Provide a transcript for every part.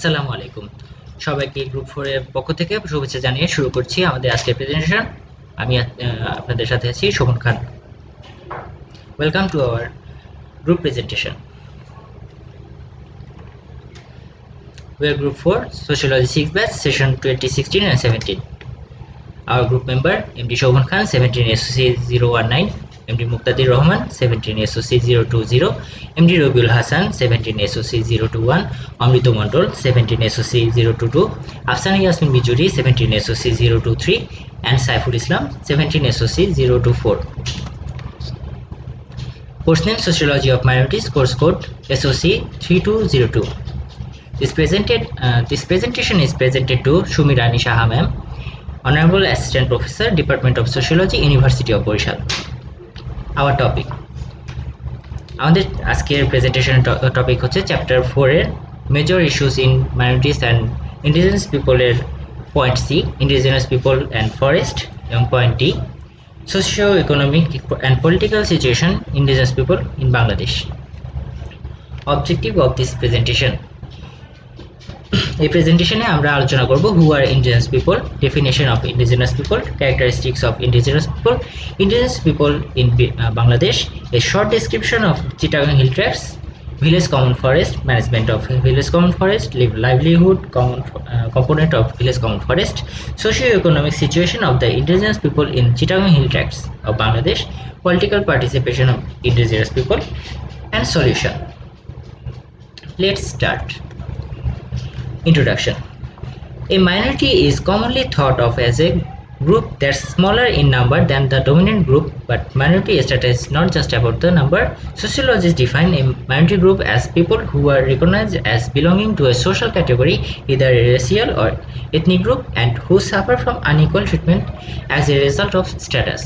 আসসালামু আলাইকুম সবাইকে গ্রুপ 4 এর পক্ষ থেকে শুভেচ্ছা জানিয়ে শুরু করছি আমাদের আজকের প্রেজেন্টেশন। আমি আপনাদের সাথে আছি Shovon Khan. Welcome to our group presentation. We are group 4 Sociology 6 batch session 2016 and 17. Our group member MD Shobhan Khan 17 SOC 019, MD Muqtadir Rahman 17 SOC 020, MD Robiul Hassan 17 SOC 021, Amrito Mondol 17 SOC 022, Afsana Yasmin Bijuri 17 SOC 023, and Saiful Islam 17 SOC 024. Course name Sociology of Minorities, course code SOC 3202. This presentation is presented to Shumirani Shaha ma'am, Honorable Assistant Professor, Department of Sociology, University of Borishal. Our topic. আমাদের আজকের presentation topic হচ্ছে chapter 4 এর major issues in minorities and indigenous people এর point C, indigenous people and forest, এবং point D, socio economic and political situation indigenous people in Bangladesh. Objective of this presentation. এই প্রেজেন্টেশনে আমরা আলোচনা করব who are indigenous people, definition of indigenous people, characteristics of indigenous people in Bangladesh, a short description of Chittagong hill tracts, village common forest, management of village common forest, livelihood component of village common forest, socio-economic situation of the indigenous people in Chittagong Hill Tracts of Bangladesh, political participation of indigenous people, and solution. Let's start. Introduction. A minority is commonly thought of as a group that's smaller in number than the dominant group, but minority status is not just about the number. Sociologists define a minority group as people who are recognized as belonging to a social category, either a racial or ethnic group, and who suffer from unequal treatment as a result of status.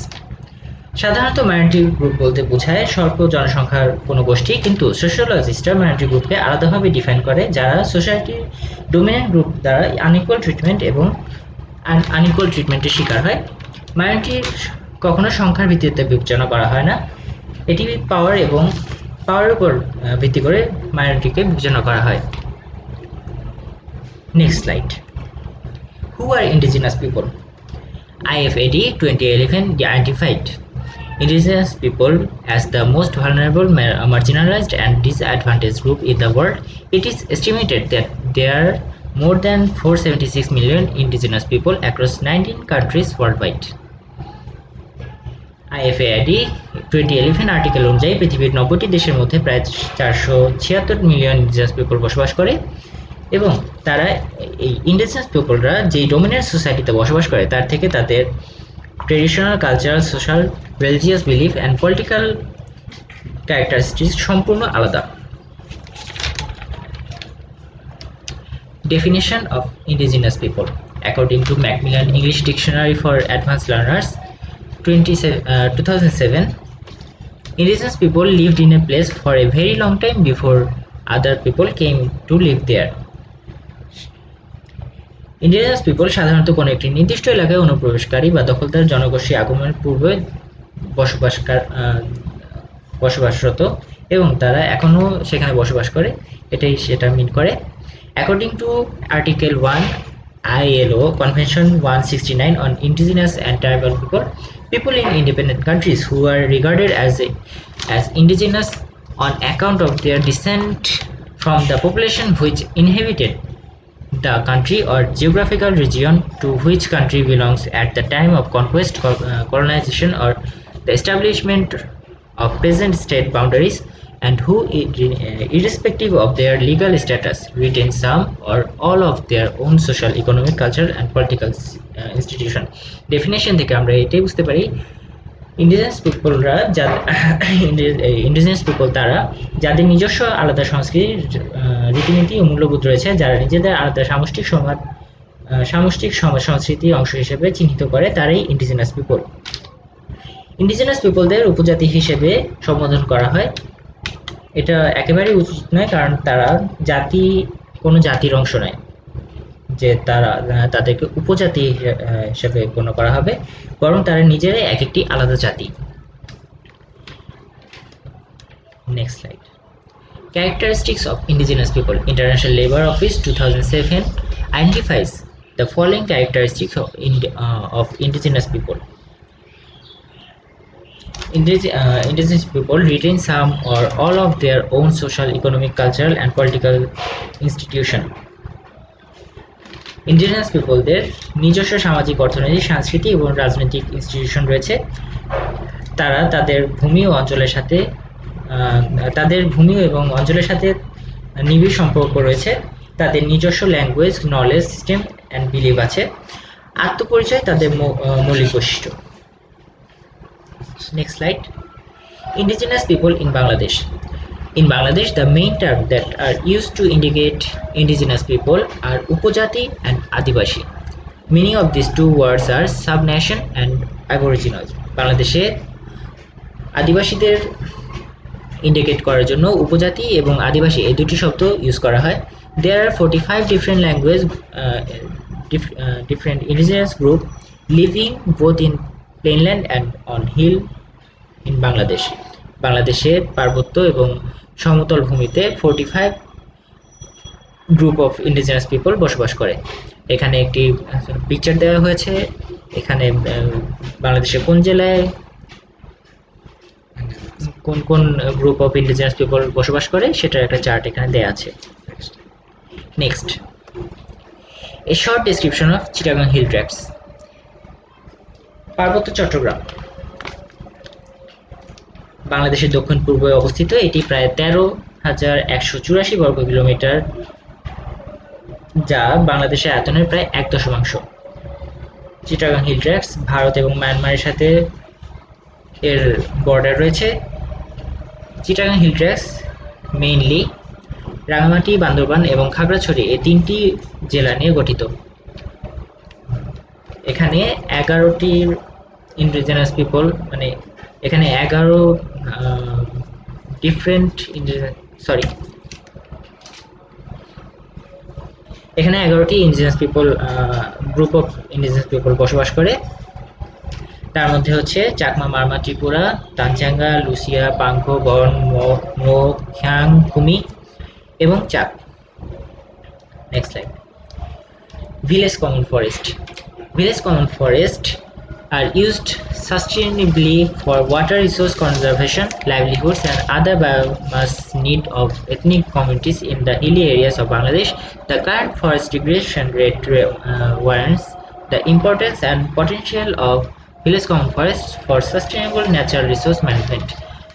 সাধারণত minority group বলতে বোঝায় স্বল্প জনসংখ্যার কোনো গোষ্ঠী, কিন্তু সোশিওলজিস্টরা minority গ্রুপকে আলাদাভাবে ডিফাইন করে যারা সোসাইটির ডোমিনেন্ট গ্রুপ দ্বারা আনইকুয়াল ট্রিটমেন্টের শিকার হয়। মাইনরিটি কখনো সংখ্যার ভিত্তিতে বিবেচনা করা হয় না, এটি পাওয়ারের উপর ভিত্তি করে মাইনরিটিকে বিবেচনা করা হয়। Next slide. Who are indigenous people? IFAD 2011 identified indigenous people as the most vulnerable, marginalized, and disadvantaged group in the world. It is estimated that there are more than 476 million indigenous people across 19 countries worldwide. IFAD 2011 article অনুযায়ী পৃথিবীর 90টি দেশের মধ্যে প্রায় 476 million indigenous people বসবাস করে, এবং তারা এই ইন্ডিজিনাস পিপলরা যে ডোমিনেন্ট সোসাইটিতে বসবাস করে তার থেকে তাদের traditional, cultural, social, religious belief and political characteristics সম্পূর্ণ আলাদা। Definition of indigenous people. According to Macmillan English Dictionary for Advanced Learners 2007, indigenous people lived in a place for a very long time before other people came to live there. Indigenous people সাধারণত কোনো একটি নির্দিষ্ট এলাকায় অনুপ্রবেশকারী বা দখলদার জনগোষ্ঠী আগমনের পূর্বে বসবাসরত, এবং তারা এখনও সেখানে বসবাস করে, এটাই সেটা মিন করে। According to article 1 ILO Convention 169 on Indigenous and Tribal people in independent countries who are regarded as indigenous on account of their descent from the population which inhabited the country or geographical region to which country belongs at the time of conquest, colonization, or the establishment of present state boundaries, and who, irrespective of their legal status, retain some or all of their own social, economic, cultural, and political institution. Definition থেকে আমরা এটাই বুঝতে পারি, indigenous people তারা যাদের নিজস্ব আলাদা সংস্কৃতি, রীতিনীতি ও মূল্যবোধ রয়েছে, যারা নিজেদের আলাদা সামষ্টিক সমাজ সংস্কৃতির অংশ হিসেবে চিহ্নিত করে, তারাই ইন্ডিজিনাস পিপল। ইন্ডিজিনাস পিপলদের উপজাতি হিসেবে সম্বোধন করা হয়, এটা একেবারেই উচিত নয়, কারণ তারা কোনো জাতির অংশ নয় যে তাদেরকে উপজাতি হিসেবে গণ্য করা হবে, বরং তারা নিজেরাই এক একটি আলাদা জাতি। Next slide. Characteristics of indigenous people. International Labour Office 2007 identifies the following characteristics of indigenous people. Indigenous people retain some or all of their own social, economic, cultural and political institution. Indigenous পিপলদের নিজস্ব সামাজিক, অর্থনৈতিক, সাংস্কৃতিক এবং রাজনৈতিক institution রয়েছে। তারা তাদের ভূমি ও অঞ্চলের সাথে নিবিড় সম্পর্ক রয়েছে। তাদের নিজস্ব language, knowledge system and believe আছে। আত্মপরিচয় তাদের মৌলিক বৈশিষ্ট্য। Next slide. Indigenous people in Bangladesh. In Bangladesh, the main terms that are used to indicate indigenous people are Upajati and Adivasi. Meaning of these two words are subnation and aboriginal. বাংলাদেশে আদিবাসীদের indicate করার জন্য উপজাতি এবং আদিবাসী এই দুটি শব্দ use করা হয়। There are 45 different languages, different indigenous group living both in plainland and on hill in Bangladesh. বাংলাদেশে পার্বত্য এবং সমতল ভূমিতে 45 গ্রুপ অফ ইন্ডিজিনাস পিপল বসবাস করে। এখানে একটি পিকচার দেওয়া হয়েছে। এখানে বাংলাদেশে কোন জেলায় কোন কোন গ্রুপ অফ ইন্ডিজিনাস পিপল বসবাস করে সেটার একটা চার্ট এখানে দেওয়া আছে। Next, a short description of Chittagong hill Tracts. পার্বত্য চট্টগ্রাম বাংলাদেশের দক্ষিণ পূর্বে অবস্থিত। এটি প্রায় 13,184 বর্গ কিলোমিটার, যা বাংলাদেশের আয়তনের প্রায় 1/10। চিটাগাং হিল ট্র্যাক্টস ভারত এবং মায়ানমারের সাথে এর বর্ডার রয়েছে। Chittagong hill Tracts mainly Rangamati, Bandarban এবং খাগড়াছড়ি এই 3টি জেলা নিয়ে গঠিত। এখানে 11টি ইন্ডিজিনাস পিপল, মানে এখানে 11 ডিফারেন্ট এখানে 11টি indigenous people group of indigenous people বসবাস করে। তার মধ্যে হচ্ছে চাকমা, মারমা, ত্রিপুরা, তানচাঙ্গা, লুসিয়া, পাংখো, বন, মো, খ্যাং, কুমি এবং Chak. Next slide. Village common forest. Village common forests are used sustainably for water resource conservation, livelihoods, and other biomass need of ethnic communities in the hilly areas of Bangladesh. The current forest degradation rate warrants the importance and potential of village common forests for sustainable natural resource management.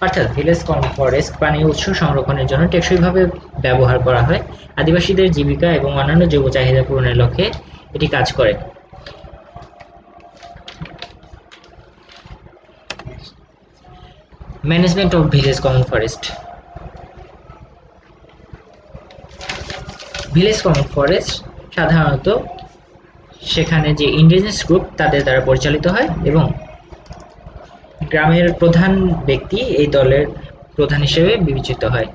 অর্থাৎ village common forest পানীয় উৎস সংরক্ষণের জন্য টেকসইভাবে ব্যবহার করা হয়। আদিবাসীদের জীবিকা এবং অন্যান্য জৈব চাহিদা পূরণের লক্ষ্যে এটি কাজ করে। Management of village common forest. Village common forest সাধারণত সেখানে যে ইন্ডিজিনাস গ্রুপ তাদের দ্বারা পরিচালিত হয় এবং গ্রামের প্রধান ব্যক্তি এই দলের প্রধান হিসেবে বিবেচিত হয়।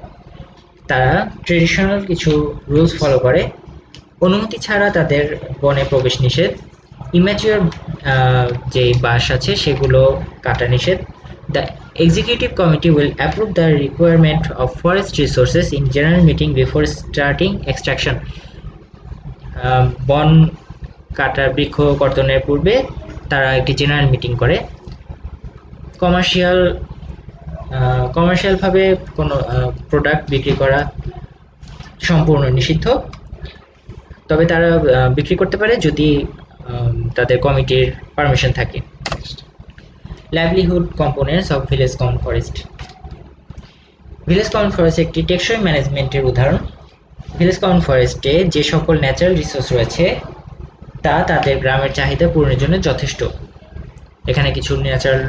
তারা ট্রেডিশনাল কিছু রুলস ফলো করে। অনুমতি ছাড়া তাদের বনে প্রবেশ নিষেধ। ইম্যাচিওর যে বাঁশ আছে সেগুলো কাটা নিষেধ। The executive committee will approve the requirement of forest resources in general meeting before starting extraction. বন কাটা, বৃক্ষ কর্তনের পূর্বে তারা একটি জেনারেল মিটিং করে। কমার্শিয়ালভাবে কোনো প্রোডাক্ট বিক্রি করা সম্পূর্ণ নিষিদ্ধ, তবে তারা বিক্রি করতে পারে যদি তাদের কমিটির পারমিশন থাকে। Livelihood components of village common forest. Village common forest একটি টেকসই ম্যানেজমেন্টের উদাহরণ। ভিলেজ কমন ফরেস্টে যে সকল ন্যাচারাল রিসোর্স রয়েছে তা তাদের গ্রামের চাহিদা পূরণের জন্য যথেষ্ট। এখানে কিছু ন্যাচারাল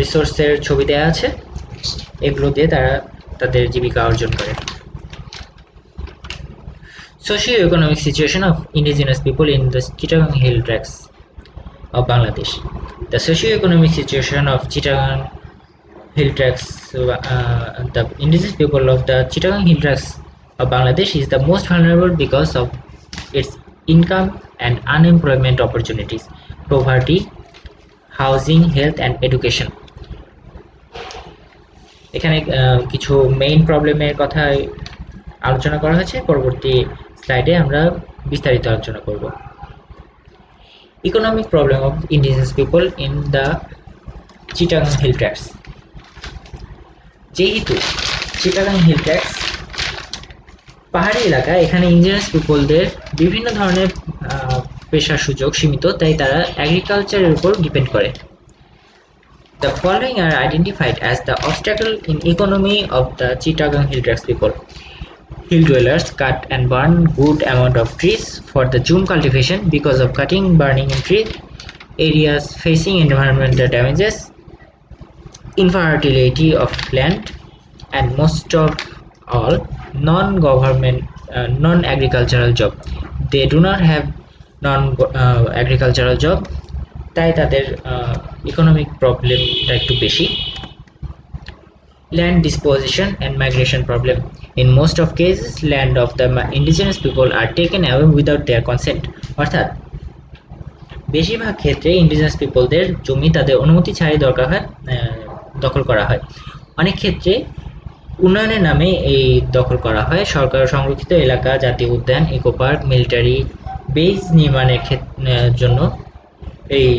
রিসোর্সের ছবি দেওয়া আছে, এগুলো দিয়ে তারা তাদের জীবিকা অর্জন করে। Socio-economic situation of indigenous people in the Chittagong Hill Tracts of Bangladesh. The socio-economic situation of Chittagong Hill Tracts, the indigenous people of the Chittagong Hill Tracts of Bangladesh is the most vulnerable because of its income and unemployment opportunities, poverty, housing, health and education. এখানে কিছু main প্রবলেমের কথা আলোচনা করা হয়েছে, পরবর্তী স্লাইডে আমরা বিস্তারিত আলোচনা করব। Economic problem of indigenous people in the Chittagong hill Tracts. যেহেতু চিটাগাং হিল ট্র্যাক্টস পাহাড়ি এলাকা, এখানে ইন্ডিজিনাস পিপলদের বিভিন্ন ধরনের পেশার সুযোগ সীমিত, তাই তারা এগ্রিকালচারের উপর ডিপেন্ড করে। The following are identified as the obstacle in economy of the Chittagong Hill Tracts people. Hill dwellers cut and burn good amount of trees for the June cultivation. Because of cutting, burning in tree areas facing environmental damages, infertility of land, and most of all non-government non-agricultural job. They do not have non-agricultural job, তাই তাদের economic প্রবলেমটা একটু বেশি। Land disposition and migration problem. In most of cases, land of the indigenous people are taken away without their consent. অর্থাৎ বেশিরভাগ ক্ষেত্রে indigenous পিপলদের জমি তাদের অনুমতি ছাড়াই দখল করা হয়। অনেক ক্ষেত্রে উন্নয়নের নামে এই দখল করা হয়। সরকার সংরক্ষিত এলাকা, জাতীয় উদ্যান, ইকো পার্ক, মিলিটারি বেস নির্মাণের জন্য এই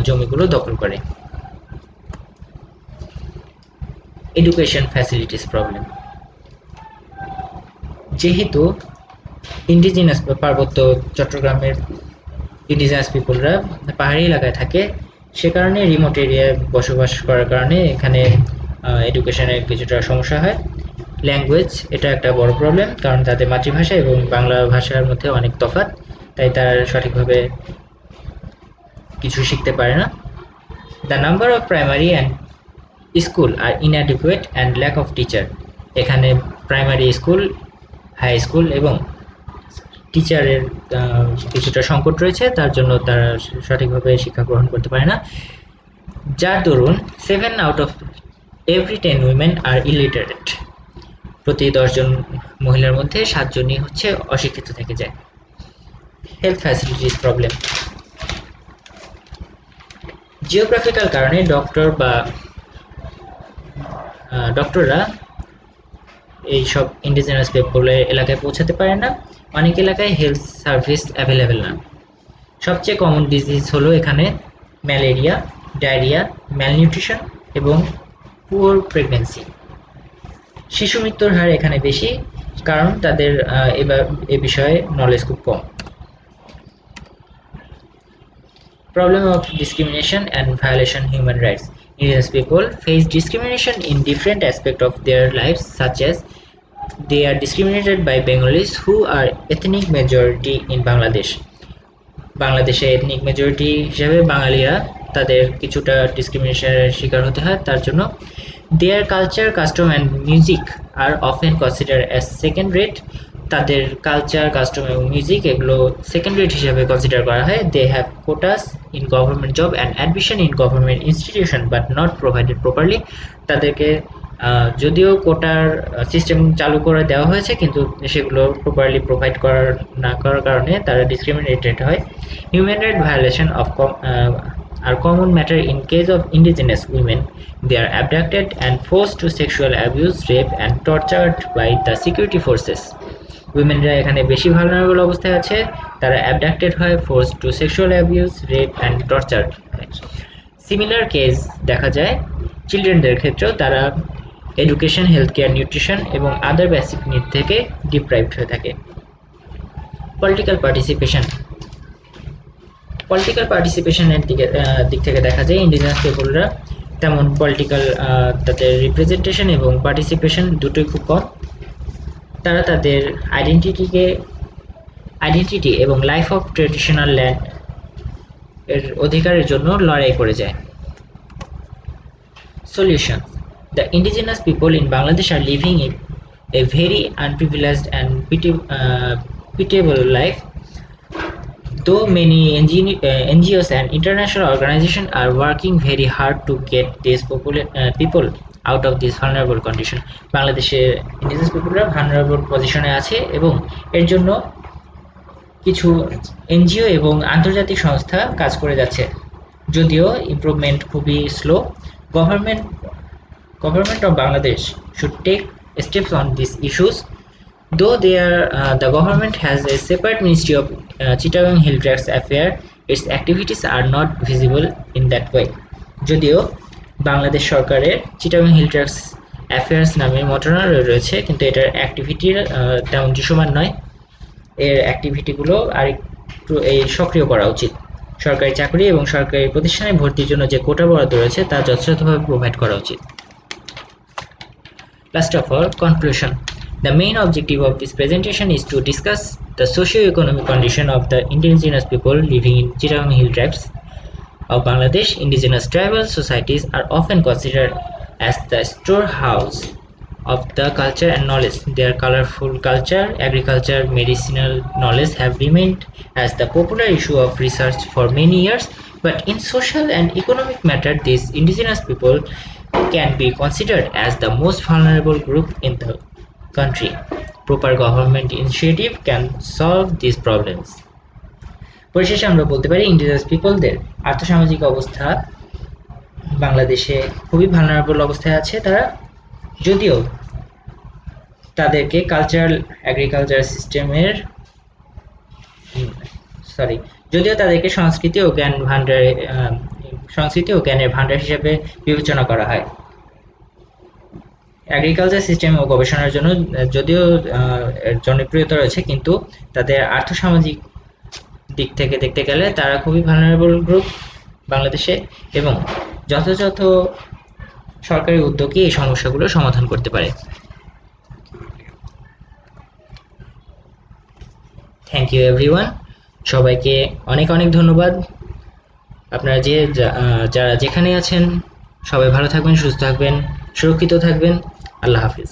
জমিগুলো দখল করে। Education facilities problem. যেহেতু ইন্ডিজিনাস পার্বত্য চট্টগ্রামের ইন্ডিজিনাস পিপলরা পাহাড়ি এলাকায় থাকে, সে কারণে রিমোট এরিয়ায় বসবাস করার কারণে এখানে এডুকেশনের কিছুটা সমস্যা হয়। ল্যাঙ্গুয়েজ, এটা একটা বড় প্রবলেম, কারণ তাদের মাতৃভাষা এবং বাংলা ভাষার মধ্যে অনেক তফাৎ, তাই তারা সঠিকভাবে কিছু শিখতে পারে না। The number of primary and school are inadequate and lack of teacher. এখানে প্রাইমারি স্কুল, হাই স্কুল এবং টিচারের কিছুটা সংকট রয়েছে, তার জন্য তারা সঠিকভাবে শিক্ষা গ্রহণ করতে পারে না, যার দরুন 7 out of every 10 women are illiterate। প্রতি 10 জন মহিলার মধ্যে 7 জনই হচ্ছে অশিক্ষিত থেকে যায়। Health facilities problem. জিওগ্রাফিক্যাল কারণে ডক্টররা এইসব ইন্ডিজিনাস পিপলের এলাকায় পৌঁছাতে পারে না। অনেক এলাকায় হেলথ সার্ভিস অ্যাভেলেবেল না। সবচেয়ে কমন ডিজিজ হলো এখানে ম্যালেরিয়া, ডায়রিয়া, ম্যালনিউট্রিশন এবং পুয়ার প্রেগন্যান্সি। শিশু মৃত্যুর হার এখানে বেশি, কারণ তাদের এ বিষয়ে নলেজ খুব কম। Problem of discrimination and violation human rights. Indigenous people face discrimination in different aspects of their lives, such as they are discriminated by Bengalis, who are ethnic majority in Bangladesh. বাংলাদেশে ethnic majority হিসেবে বাঙালিরা তাদের কিছুটা ডিসক্রিমিনেশনের শিকার হতে হয়। তার জন্য their culture, custom and music are often consider as second rate. তাদের কালচার, কাস্টম এবং মিউজিক এগুলো সেকেন্ড রেট হিসাবে কনসিডার করা হয়। They have quotas in government job and admission in government institution but not provided properly. তাদেরকে যদিও কোটার system চালু করে দেওয়া হয়েছে, কিন্তু সেগুলো প্রপারলি প্রোভাইড না করার কারণে তারা ডিসক্রিমিনেটেড হয়। Human right violation of are common matter in case of indigenous women. They are abducted and forced to sexual abuse, rape and tortured by the security forces. উইমেনরা এখানে বেশি ভালনারেবল অবস্থায় আছে, তারা অ্যাবডাক্টেড হয়, forced to sexual abuse, rape and torture. Similar case দেখা যায় চিলড্রেনদের ক্ষেত্রেও, তারা এডুকেশন, হেলথ কেয়ার, নিউট্রিশন এবং আদার বেসিক নিড থেকে ডিপ্রাইভড হয়ে থাকে। পলিটিক্যাল পার্টিসিপেশনের দিক থেকে দেখা যায় ইন্ডিজিনাস পিপলরা তেমন পলিটিক্যাল তাদের রিপ্রেজেন্টেশন এবং পার্টিসিপেশন দুটোই খুব কম। তারা তাদের আইডেন্টিটি এবং লাইফ অফ ট্রেডিশনাল ল্যান্ড এর অধিকারের জন্য লড়াই করে যায়। Solution: the indigenous people in Bangladesh are living in a very unprivileged and pitiable life. Though many NGOs and international organizations are working very hard to get these people out of this vulnerable condition. বাংলাদেশের indigenous পিপলরা vulnerable পজিশনে আছে এবং এর জন্য কিছু NGO এবং আন্তর্জাতিক সংস্থা কাজ করে যাচ্ছে, যদিও ইমপ্রুভমেন্ট খুবই slow. Government Government of Bangladesh should take steps on these issues. Though the government has a separate Ministry of Chittagong Hill Tracts Affair, its activities are not visible in that way. যদিও বাংলাদেশ সরকারের Chittagong hill tracts affairs নামে মন্ত্রণালয় রয়েছে, কিন্তু এটার অ্যাক্টিভিটির তেমন দৃশ্যমান নয়। এর অ্যাক্টিভিটিগুলো আরেকটু সক্রিয় করা উচিত। সরকারি চাকরি এবং সরকারি প্রতিষ্ঠানে ভর্তির জন্য যে কোটা বরাদ্দ রয়েছে তা যথাযথভাবে প্রোভাইড করা উচিত। Last of all, conclusion. The main objective of this presentation is to discuss the socio-economic condition of the indigenous people living in Chittagong Hill Tracts of Bangladesh. Indigenous tribal societies are often considered as the storehouse of the culture and knowledge. Their colorful culture, agriculture, medicinal knowledge have remained as the popular issue of research for many years, but in social and economic matter, these indigenous people can be considered as the most vulnerable group in the country. Proper government initiative can solve these problems. পরিশেষে আমরা বলতে পারি indigenous পিপলদের আর্থসামাজিক অবস্থা বাংলাদেশে খুবই vulnerable অবস্থায় আছে তারা, যদিও তাদেরকে কালচারাল এগ্রিকালচার সিস্টেমের যদিও তাদেরকে সংস্কৃতি ও জ্ঞানের ভান্ডার হিসেবে বিবেচনা করা হয়। এগ্রিকালচার সিস্টেম ও গবেষণার জন্য যদিও জনপ্রিয়তা রয়েছে, কিন্তু তাদের আর্থসামাজিক দিক থেকে দেখতে গেলে তারা খুবই ভালনারেবল গ্রুপ বাংলাদেশে, এবং যথাযথ সরকারি উদ্যোগে এই সমস্যাগুলো সমাধান করতে পারে। থ্যাংক ইউ এভরিওয়ান, সবাইকে অনেক অনেক ধন্যবাদ। আপনারা যারা যেখানে আছেন সবাই ভালো থাকবেন, সুস্থ থাকবেন, সুরক্ষিত থাকবেন। আল্লাহ হাফিজ।